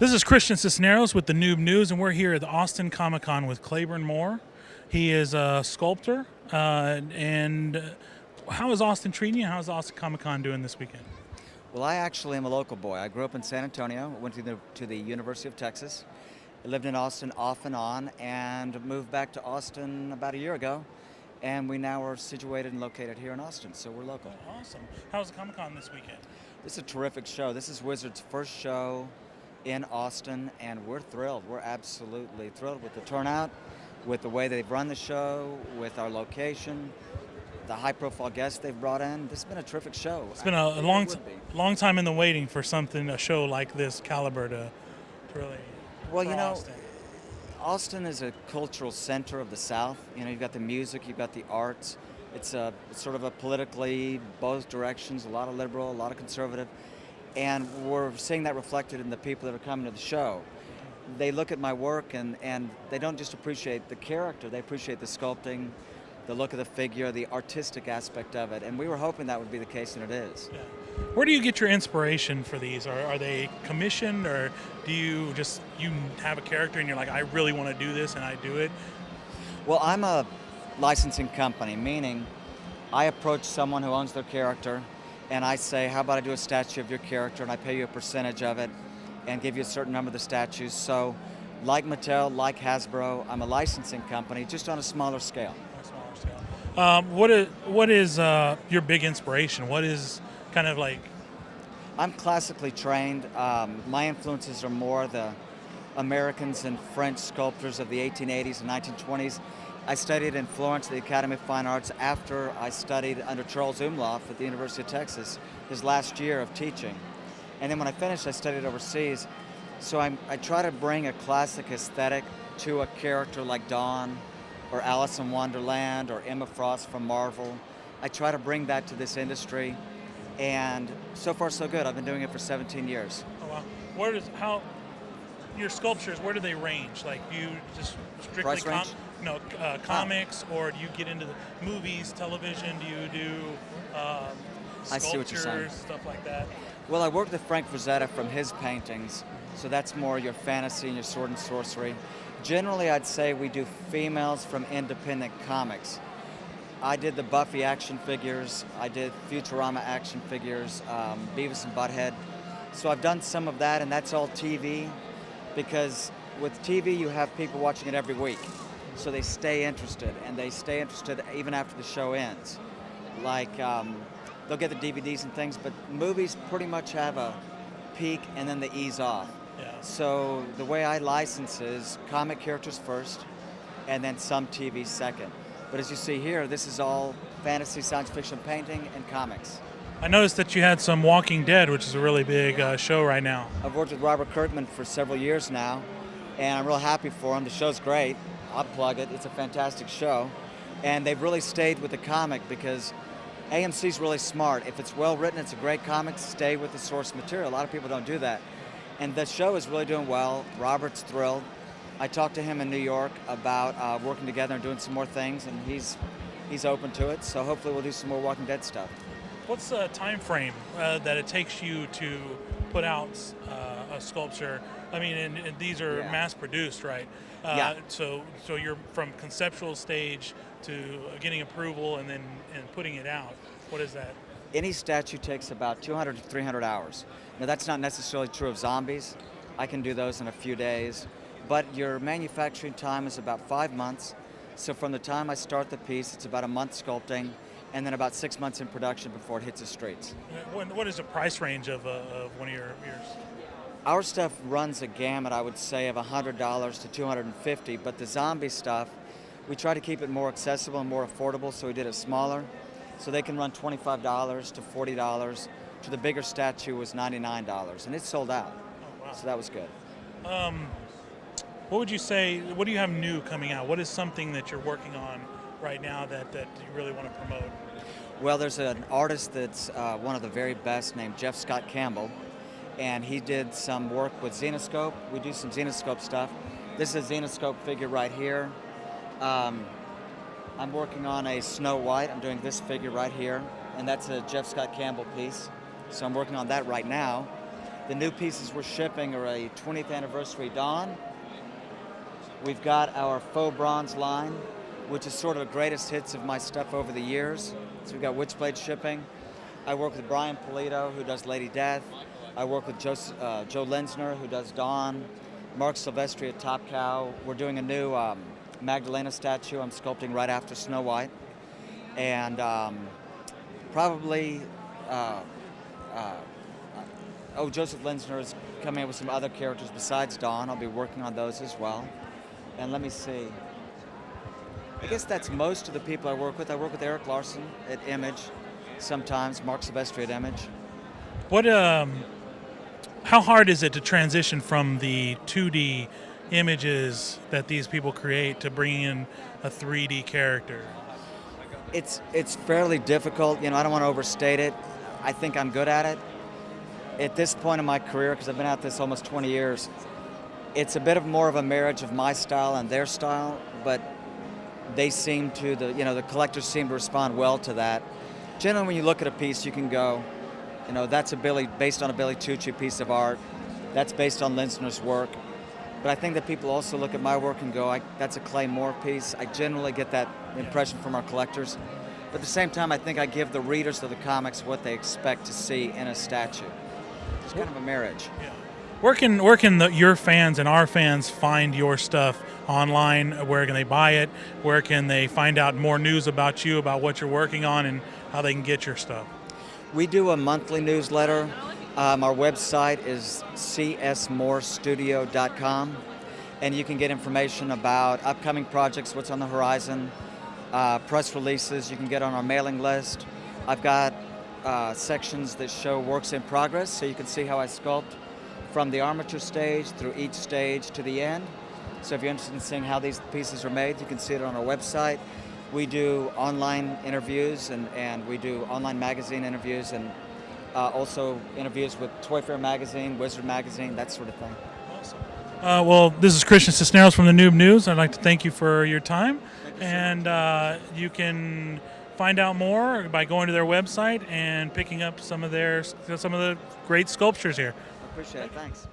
This is Christian Cisneros with the Noob News, and we're here at the Austin Comic Con with Clayburn Moore. He is a sculptor, and how is Austin treating you? How's Austin Comic Con doing this weekend? Well, I actually am a local boy. I grew up in San Antonio, went to the University of Texas. I lived in Austin off and on, and moved back to Austin about a year ago. And we now are situated and located here in Austin, so we're local. Oh, awesome. How's the Comic Con this weekend? This is a terrific show. This is Wizard's first show in Austin, and we're thrilled. We're absolutely thrilled with the turnout, with the way they've run the show, with our location, the high-profile guests they've brought in. This has been a terrific show. It's been a long time in the waiting for a show like this caliber to really. Well, you know, Austin. Austin is a cultural center of the South. You know, you've got the music, you've got the arts. It's sort of a politically both directions, a lot of liberal, a lot of conservative. And we're seeing that reflected in the people that are coming to the show. They look at my work and they don't just appreciate the character, they appreciate the sculpting, the look of the figure, the artistic aspect of it. And we were hoping that would be the case, and it is. Yeah. Where do you get your inspiration for these? Are they commissioned, or do you have a character and you're like, I really want to do this, and I do it? Well, I'm a licensing company, meaning I approach someone who owns their character, and I say, how about I do a statue of your character, and I pay you a percentage of it and give you a certain number of the statues. So like Mattel, like Hasbro, I'm a licensing company, just on a smaller scale. What is your big inspiration? What is kind of like... I'm classically trained. My influences are more the Americans and French sculptors of the 1880s and 1920s. I studied in Florence at the Academy of Fine Arts after I studied under Charles Umlauf at the University of Texas, his last year of teaching. And then when I finished, I studied overseas. So I try to bring a classic aesthetic to a character like Dawn, or Alice in Wonderland, or Emma Frost from Marvel. I try to bring that to this industry, and so far so good. I've been doing it for 17 years. Oh wow! Your sculptures, where do they range? Like, do you just strictly Price range? Comics, or do you get into the movies, television? Do you do I see what you're saying. sculptures, stuff like that? Well, I worked with Frank Frazetta from his paintings, so that's more your fantasy and your sword and sorcery. Generally, I'd say we do females from independent comics. I did the Buffy action figures, I did Futurama action figures, Beavis and Butthead. So I've done some of that, and that's all TV, because with TV you have people watching it every week. So they stay interested, and they stay interested even after the show ends. Like, they'll get the DVDs and things, but movies pretty much have a peak and then they ease off. Yeah. So the way I license is comic characters first, and then some TV second. But as you see here, this is all fantasy, science fiction painting, and comics. I noticed that you had some Walking Dead, which is a really big show right now. I've worked with Robert Kirkman for several years now, and I'm real happy for him. The show's great. I'll plug it. It's a fantastic show. And they've really stayed with the comic because AMC's really smart. If it's well written, it's a great comic, stay with the source material. A lot of people don't do that. And the show is really doing well. Robert's thrilled. I talked to him in New York about working together and doing some more things, and he's open to it. So hopefully we'll do some more Walking Dead stuff. What's the time frame that it takes you to put out a sculpture? I mean, and these are mass produced, right? Yeah. So you're from conceptual stage to getting approval and putting it out. What is that? Any statue takes about 200 to 300 hours. Now, that's not necessarily true of zombies. I can do those in a few days. But your manufacturing time is about 5 months. So from the time I start the piece, it's about a month sculpting, and then about 6 months in production before it hits the streets. What is the price range of one of yours? Our stuff runs a gamut, I would say, of $100 to $250, but the zombie stuff, we try to keep it more accessible and more affordable, so we did it smaller. So they can run $25 to $40. To the bigger statue was $99, and it sold out. Oh, wow. So that was good. What would you say, what do you have new coming out? What is something that you're working on right now that you really want to promote? Well, there's an artist that's one of the very best named Jeff Scott Campbell, and he did some work with Xenoscope. We do some Xenoscope stuff. This is a Xenoscope figure right here. I'm working on a Snow White. I'm doing this figure right here, and that's a Jeff Scott Campbell piece. So I'm working on that right now. The new pieces we're shipping are a 20th anniversary Dawn. We've got our faux bronze line, which is sort of the greatest hits of my stuff over the years. So we've got Witchblade shipping. I work with Brian Polito, who does Lady Death. I work with Joe Lenzner, who does Dawn. Mark Silvestri at Top Cow. We're doing a new Magdalena statue I'm sculpting right after Snow White. And probably, Joseph Lenzner is coming up with some other characters besides Dawn. I'll be working on those as well. And let me see. I guess that's most of the people I work with. I work with Eric Larson at Image, sometimes Mark Silvestri at Image. What how hard is it to transition from the 2D images that these people create to bring in a 3D character? It's fairly difficult. I don't want to overstate it. I think I'm good at it. At this point in my career, because I've been at this almost 20 years, it's a bit of more of a marriage of my style and their style, but they seem to, the collectors seem to respond well to that. Generally, when you look at a piece, you can go, that's based on a Billy Tucci piece of art. That's based on Lenzner's work. But I think that people also look at my work and go, that's a Clay Moore piece. I generally get that impression from our collectors. But at the same time, I think I give the readers of the comics what they expect to see in a statue. It's kind of a marriage. Yeah. Where can your fans and our fans find your stuff online? Where can they buy it? Where can they find out more news about you, about what you're working on, and how they can get your stuff? We do a monthly newsletter. Our website is csmorestudio.com, and you can get information about upcoming projects, what's on the horizon, press releases you can get on our mailing list. I've got sections that show works in progress, so you can see how I sculpt from the armature stage through each stage to the end. So if you're interested in seeing how these pieces are made, you can see it on our website. We do online interviews and we do online magazine interviews and also interviews with Toy Fair Magazine, Wizard Magazine, that sort of thing. Awesome. Well, this is Christian Cisneros from the Noob News. I'd like to thank you for your time. And you can find out more by going to their website and picking up some of the great sculptures here. I appreciate it. Thanks.